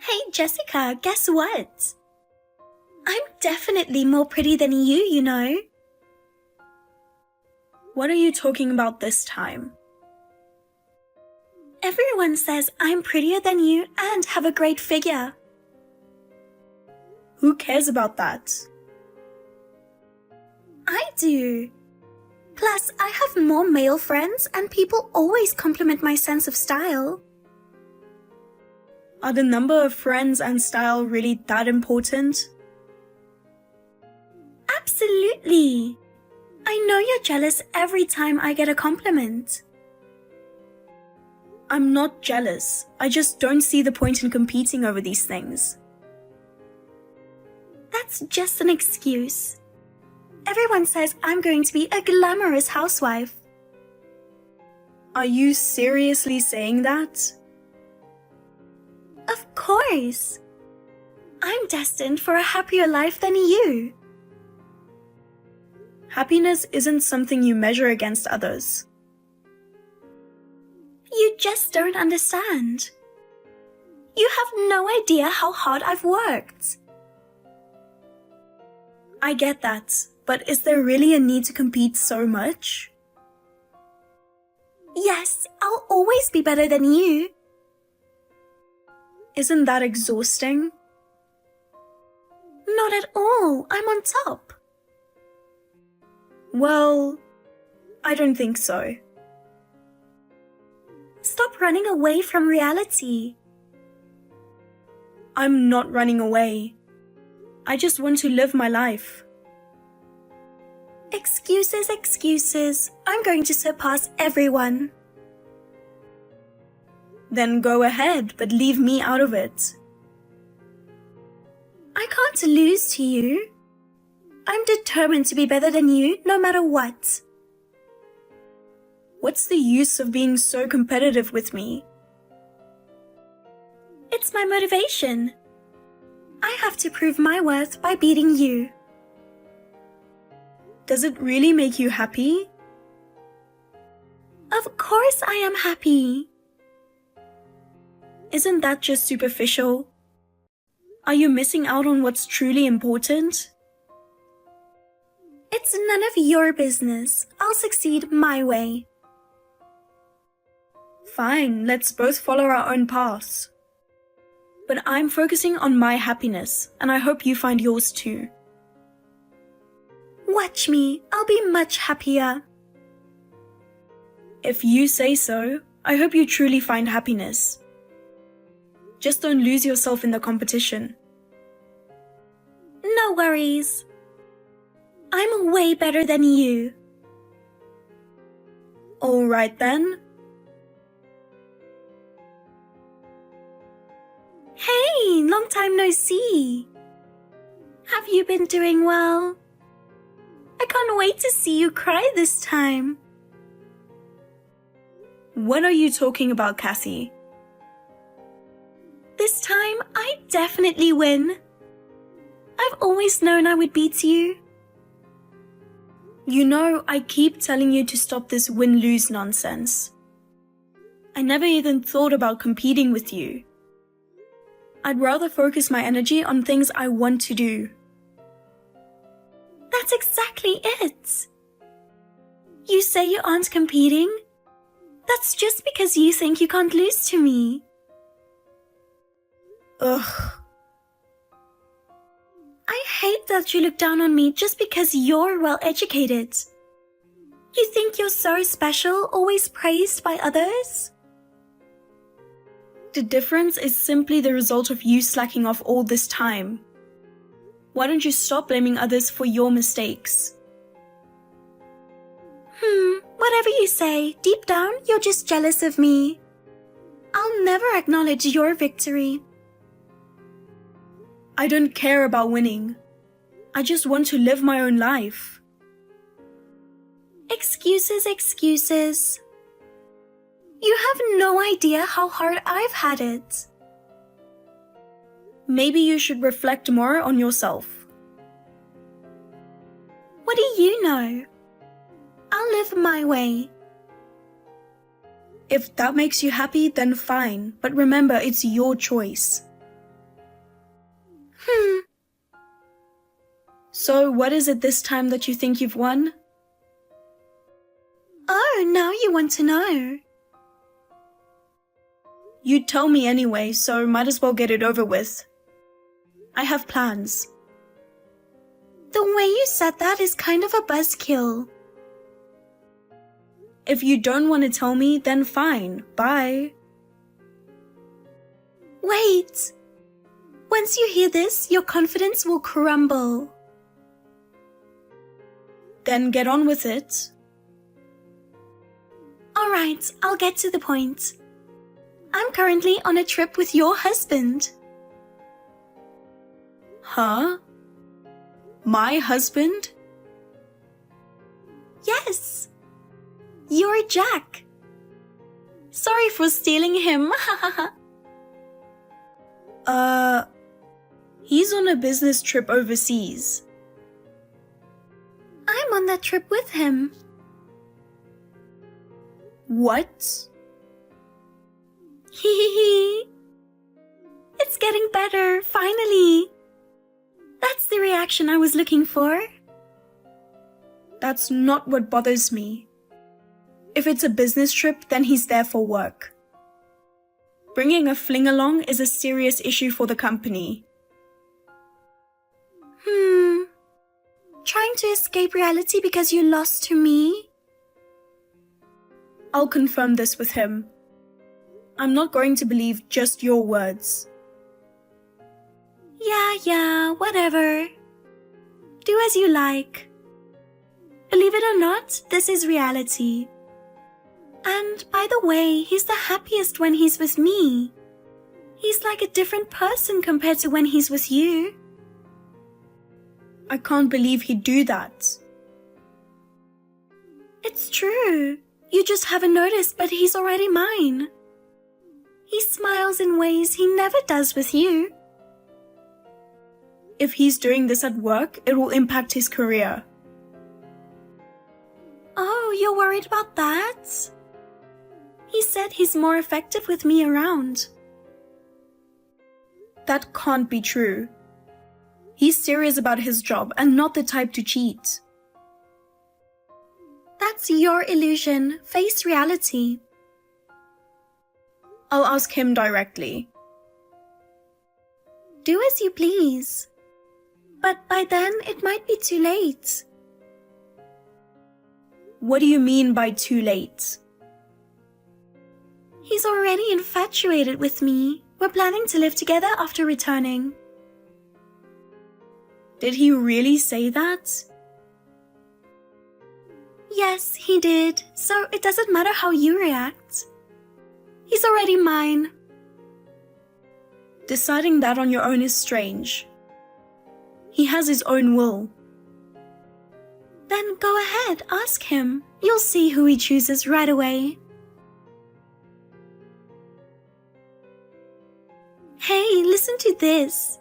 Hey Jessica, guess what? I'm definitely more pretty than you know. What are you talking about this time? Everyone says I'm prettier than you and have a great figure. Who cares about that? I do. Plus, I have more male friends and people always compliment my sense of style. Are the number of friends and style really that important? Absolutely. I know you're jealous every time I get a compliment. I'm not jealous. I just don't see the point in competing over these things. That's just an excuse. Everyone says I'm going to be a glamorous housewife. Are you seriously saying that? Of course. I'm destined for a happier life than you. Happiness isn't something you measure against others. You just don't understand. You have no idea how hard I've worked. I get that, but is there really a need to compete so much? Yes, I'll always be better than you. Isn't that exhausting? Not at all. I'm on top. Well, I don't think so. Stop running away from reality. I'm not running away. I just want to live my life. Excuses, excuses. I'm going to surpass everyone. Then go ahead, but leave me out of it. I can't lose to you. I'm determined to be better than you, no matter what. What's the use of being so competitive with me? It's my motivation. I have to prove my worth by beating you. Does it really make you happy? Of course I am happy. Isn't that just superficial? Are you missing out on what's truly important? It's none of your business. I'll succeed my way. Fine, let's both follow our own paths. But I'm focusing on my happiness, and I hope you find yours too. Watch me, I'll be much happier. If you say so, I hope you truly find happiness. Just don't lose yourself in the competition. No worries. I'm way better than you. All right then. Hey, long time no see. Have you been doing well? I can't wait to see you cry this time. What are you talking about, Cassie? This time, I definitely win. I've always known I would beat you. You know, I keep telling you to stop this win-lose nonsense. I never even thought about competing with you. I'd rather focus my energy on things I want to do. That's exactly it. You say you aren't competing? That's just because you think you can't lose to me. Ugh. I hate that you look down on me just because you're well educated. You think you're so special, always praised by others? The difference is simply the result of you slacking off all this time. Why don't you stop blaming others for your mistakes? Whatever you say, deep down, you're just jealous of me. I'll never acknowledge your victory. I don't care about winning. I just want to live my own life. Excuses, excuses. You have no idea how hard I've had it. Maybe you should reflect more on yourself. What do you know? I'll live my way. If that makes you happy, then fine. But remember, it's your choice. So, what is it this time that you think you've won? Oh, now you want to know. You'd tell me anyway, so might as well get it over with. I have plans. The way you said that is kind of a buzzkill. If you don't want to tell me, then fine. Bye. Wait. Once you hear this, your confidence will crumble. Then get on with it. Alright, I'll get to the point. I'm currently on a trip with your husband. Huh? My husband? Yes. You're Jack. Sorry for stealing him. He's on a business trip overseas. I'm on that trip with him. What? Hehehe. It's getting better, finally. That's the reaction I was looking for. That's not what bothers me. If it's a business trip, then he's there for work. Bringing a fling along is a serious issue for the company. Trying to escape reality because you lost to me? I'll confirm this with him. I'm not going to believe just your words. Yeah, whatever. Do as you like. Believe it or not, this is reality. And by the way, he's the happiest when he's with me. He's like a different person compared to when he's with you. I can't believe he'd do that. It's true. You just haven't noticed, but he's already mine. He smiles in ways he never does with you. If he's doing this at work, it will impact his career. Oh, you're worried about that? He said he's more effective with me around. That can't be true. He's serious about his job and not the type to cheat. That's your illusion. Face reality. I'll ask him directly. Do as you please. But by then, it might be too late. What do you mean by too late? He's already infatuated with me. We're planning to live together after returning. Did he really say that? Yes, he did. So it doesn't matter how you react. He's already mine. Deciding that on your own is strange. He has his own will. Then go ahead, ask him. You'll see who he chooses right away. Hey, listen to this.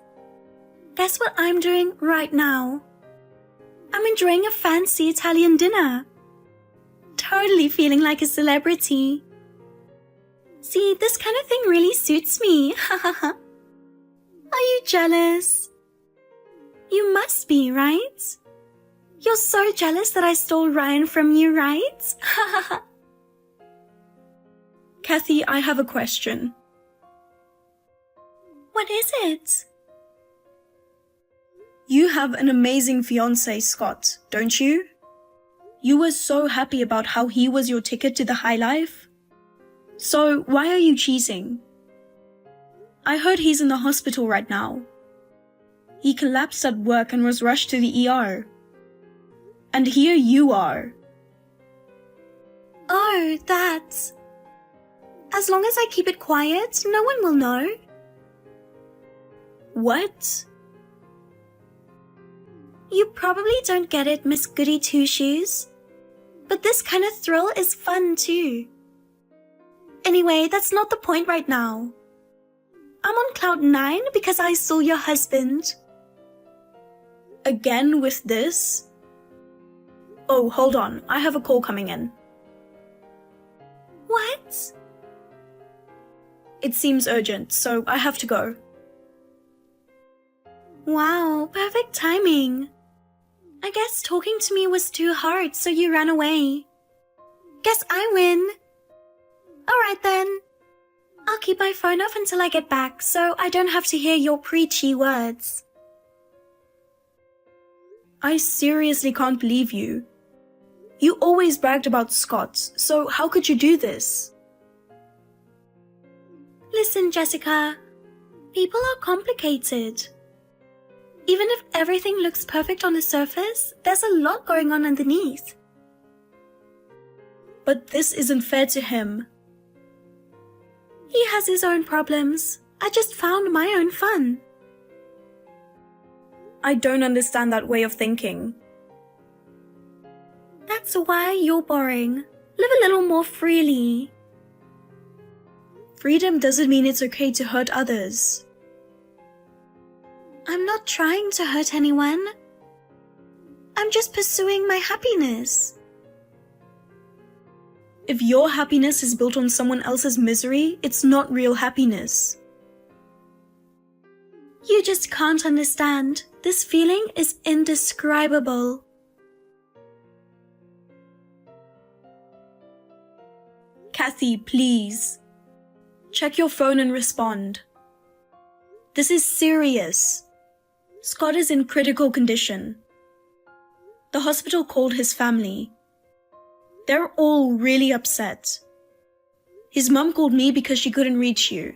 Guess what I'm doing right now? I'm enjoying a fancy Italian dinner. Totally feeling like a celebrity. See, this kind of thing really suits me. Are you jealous? You must be, right? You're so jealous that I stole Ryan from you, right? Kathy, I have a question. What is it? You have an amazing fiancé, Scott, don't you? You were so happy about how he was your ticket to the high life. So why are you cheating? I heard he's in the hospital right now. He collapsed at work and was rushed to the ER. And here you are. Oh, that. As long as I keep it quiet, no one will know. What? You probably don't get it, Miss Goody Two-Shoes. But this kind of thrill is fun too. Anyway, that's not the point right now. I'm on cloud 9 because I saw your husband. Again with this? Oh, hold on. I have a call coming in. What? It seems urgent, so I have to go. Wow, perfect timing. I guess talking to me was too hard, so you ran away. Guess I win. Alright then. I'll keep my phone off until I get back, so I don't have to hear your preachy words. I seriously can't believe you. You always bragged about Scott, so how could you do this? Listen, Jessica. People are complicated. Even if everything looks perfect on the surface, there's a lot going on underneath. But this isn't fair to him. He has his own problems. I just found my own fun. I don't understand that way of thinking. That's why you're boring. Live a little more freely. Freedom doesn't mean it's okay to hurt others. I'm not trying to hurt anyone. I'm just pursuing my happiness. If your happiness is built on someone else's misery, it's not real happiness. You just can't understand. This feeling is indescribable. Kathy, please. Check your phone and respond. This is serious. Scott is in critical condition. The hospital called his family. They're all really upset. His mum called me because she couldn't reach you.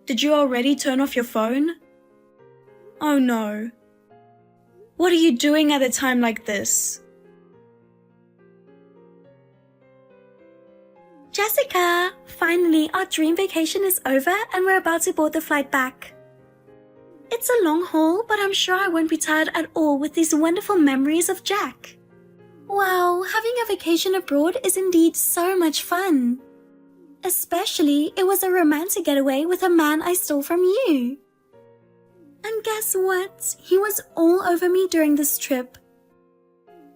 Did you already turn off your phone? Oh no. What are you doing at a time like this? Jessica, finally our dream vacation is over and we're about to board the flight back. It's a long haul, but I'm sure I won't be tired at all with these wonderful memories of Jack. Wow, having a vacation abroad is indeed so much fun. Especially, it was a romantic getaway with a man I stole from you. And guess what? He was all over me during this trip.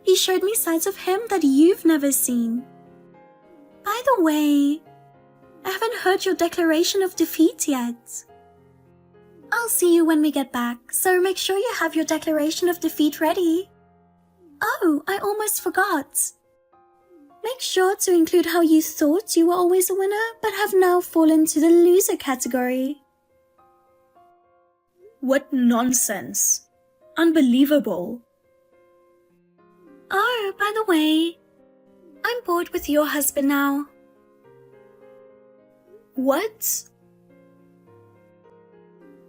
He showed me sides of him that you've never seen. By the way, I haven't heard your declaration of defeat yet. I'll see you when we get back, so make sure you have your declaration of defeat ready. Oh, I almost forgot. Make sure to include how you thought you were always a winner, but have now fallen to the loser category. What nonsense. Unbelievable. Oh, by the way, I'm bored with your husband now. What?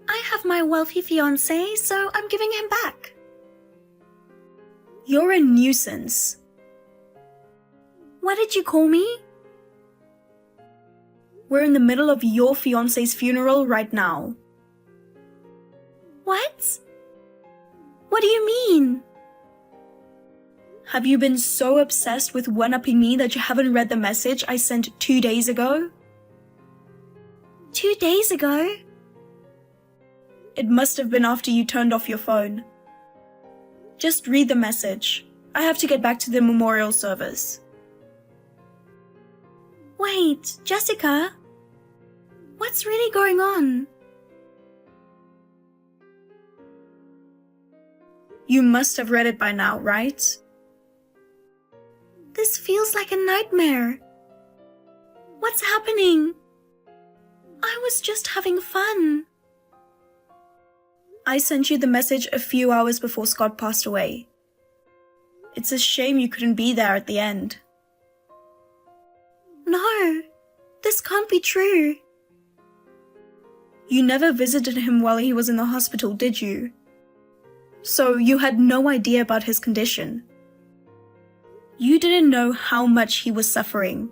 I have my wealthy fiancé, so I'm giving him back. You're a nuisance. What did you call me? We're in the middle of your fiancé's funeral right now. What? What do you mean? Have you been so obsessed with one-upping me that you haven't read the message I sent 2 days ago? 2 days ago? It must have been after you turned off your phone. Just read the message. I have to get back to the memorial service. Wait, Jessica? What's really going on? You must have read it by now, right? This feels like a nightmare. What's happening? I was just having fun. I sent you the message a few hours before Scott passed away. It's a shame you couldn't be there at the end. No, this can't be true. You never visited him while he was in the hospital, did you? So you had no idea about his condition. You didn't know how much he was suffering.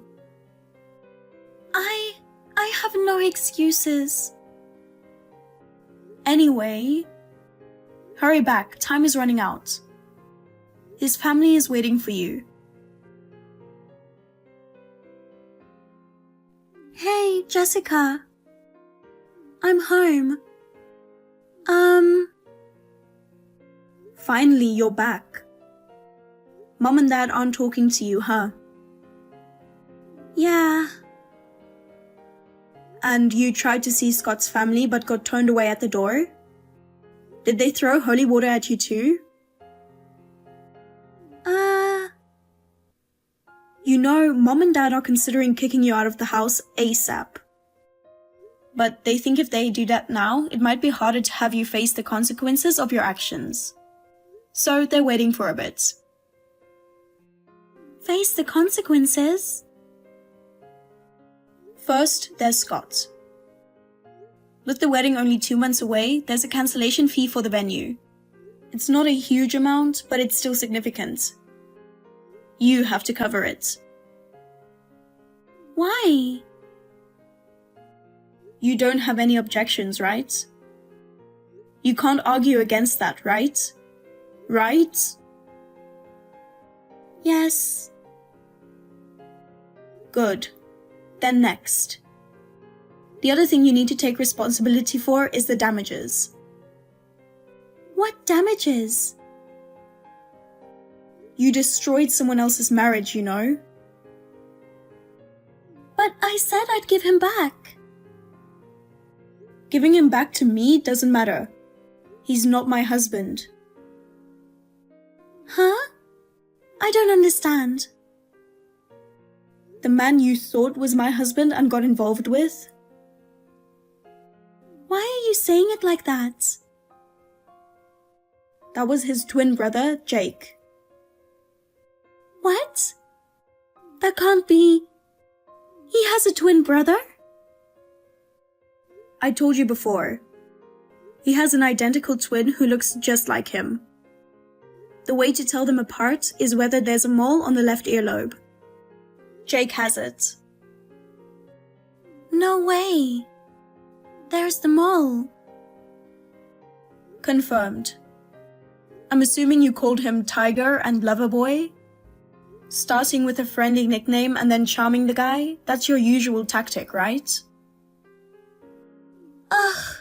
I have no excuses. Anyway, hurry back, time is running out. His family is waiting for you. Hey, Jessica. I'm home. Finally, you're back. Mom and Dad aren't talking to you, huh? Yeah. And you tried to see Scott's family but got turned away at the door? Did they throw holy water at you too? You know, Mom and Dad are considering kicking you out of the house ASAP. But they think if they do that now, it might be harder to have you face the consequences of your actions. So they're waiting for a bit. Face the consequences? First, there's Scott. With the wedding only 2 months away, there's a cancellation fee for the venue. It's not a huge amount, but it's still significant. You have to cover it. Why? You don't have any objections, right? You can't argue against that, right? Right? Yes. Good. Then next. The other thing you need to take responsibility for is the damages. What damages? You destroyed someone else's marriage, you know? But I said I'd give him back. Giving him back to me doesn't matter. He's not my husband. Huh? I don't understand. The man you thought was my husband and got involved with? Why are you saying it like that? That was his twin brother, Jake. What? That can't be. He has a twin brother? I told you before. He has an identical twin who looks just like him. The way to tell them apart is whether there's a mole on the left earlobe. Jake has it. No way. There's the mole. Confirmed. I'm assuming you called him Tiger and Loverboy? Starting with a friendly nickname and then charming the guy? That's your usual tactic, right? Ugh.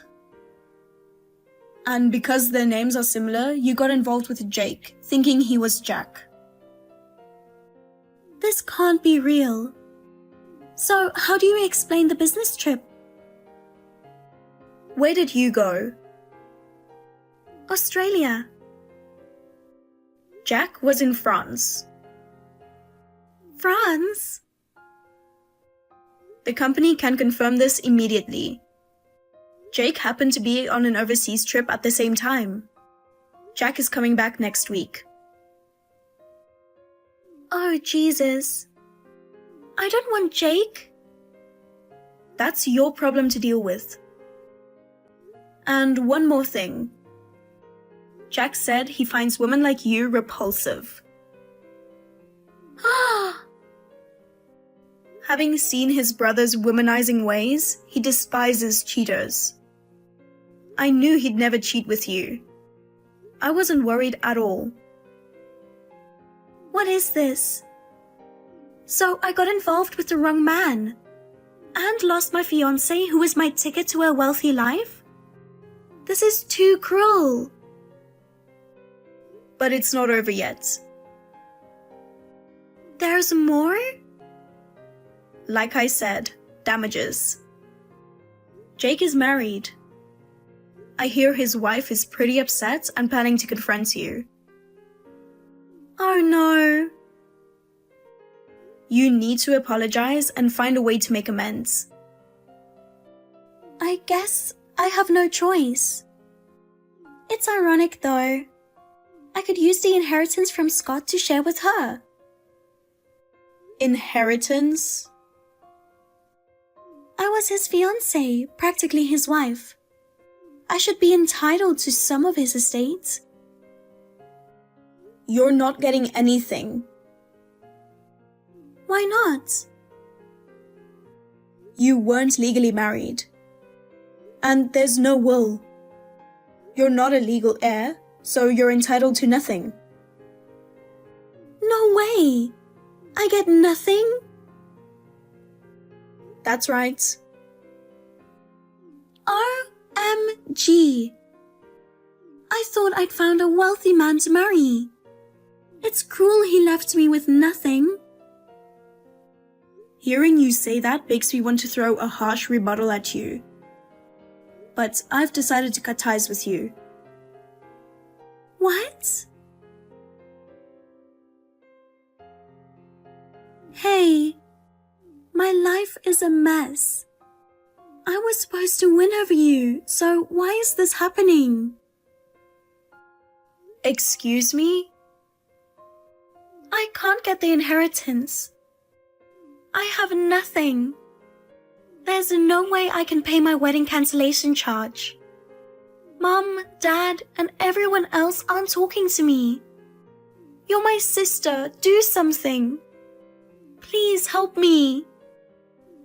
And because their names are similar, you got involved with Jake, thinking he was Jack. This can't be real. So, how do you explain the business trip? Where did you go? Australia. Jack was in France. France? The company can confirm this immediately. Jake happened to be on an overseas trip at the same time. Jack is coming back next week. Oh, Jesus. I don't want Jake. That's your problem to deal with. And one more thing. Jack said he finds women like you repulsive. Having seen his brother's womanizing ways, he despises cheaters. I knew he'd never cheat with you. I wasn't worried at all. What is this? So I got involved with the wrong man and lost my fiancé who was my ticket to a wealthy life? This is too cruel. But it's not over yet. There's more? Like I said, damages. Jake is married. I hear his wife is pretty upset and planning to confront you. Oh no. You need to apologize and find a way to make amends. I guess I have no choice. It's ironic though. I could use the inheritance from Scott to share with her. Inheritance? I was his fiancée, practically his wife. I should be entitled to some of his estate. You're not getting anything. Why not? You weren't legally married. And there's no will. You're not a legal heir, so you're entitled to nothing. No way! I get nothing? That's right. OMG! I thought I'd found a wealthy man to marry. It's cruel he left me with nothing. Hearing you say that makes me want to throw a harsh rebuttal at you. But I've decided to cut ties with you. What? life is a mess. I was supposed to win over you, so why is this happening? Excuse me? I can't get the inheritance. I have nothing. There's no way I can pay my wedding cancellation charge. Mom, Dad, and everyone else aren't talking to me. You're my sister. Do something. Please help me.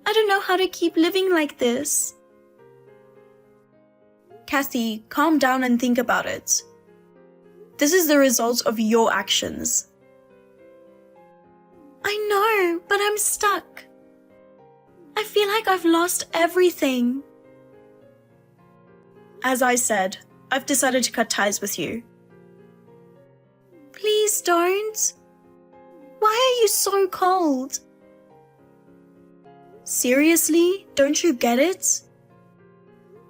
I don't know how to keep living like this. Kathy, calm down and think about it. This is the result of your actions. I know, but I'm stuck. I feel like I've lost everything. As I said, I've decided to cut ties with you. Please don't. Why are you so cold? Seriously? Don't you get it?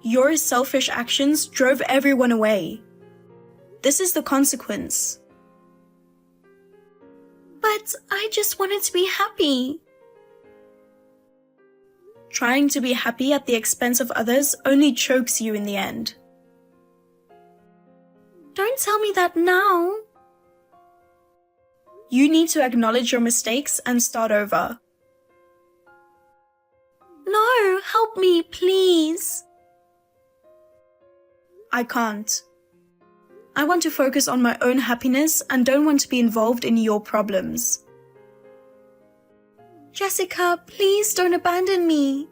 Your selfish actions drove everyone away. This is the consequence. But I just wanted to be happy. Trying to be happy at the expense of others only chokes you in the end. Don't tell me that now. You need to acknowledge your mistakes and start over. No, help me, please. I can't. I want to focus on my own happiness and don't want to be involved in your problems. Jessica, please don't abandon me.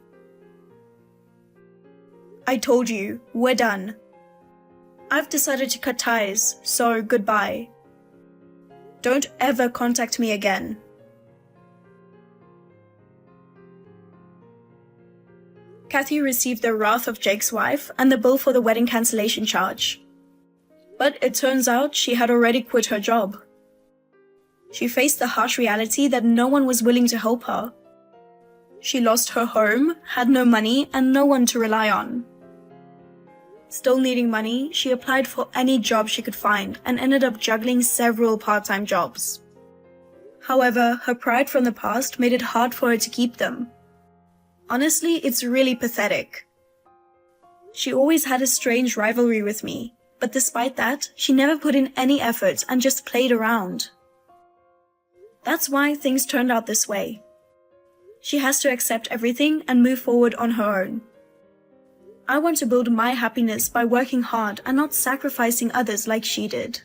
I told you, we're done. I've decided to cut ties, so goodbye. Don't ever contact me again. Kathy received the wrath of Jake's wife and the bill for the wedding cancellation charge. But it turns out she had already quit her job. She faced the harsh reality that no one was willing to help her. She lost her home, had no money, and no one to rely on. Still needing money, she applied for any job she could find and ended up juggling several part-time jobs. However, her pride from the past made it hard for her to keep them. Honestly, it's really pathetic. She always had a strange rivalry with me, but despite that, she never put in any effort and just played around. That's why things turned out this way. She has to accept everything and move forward on her own. I want to build my happiness by working hard and not sacrificing others like she did.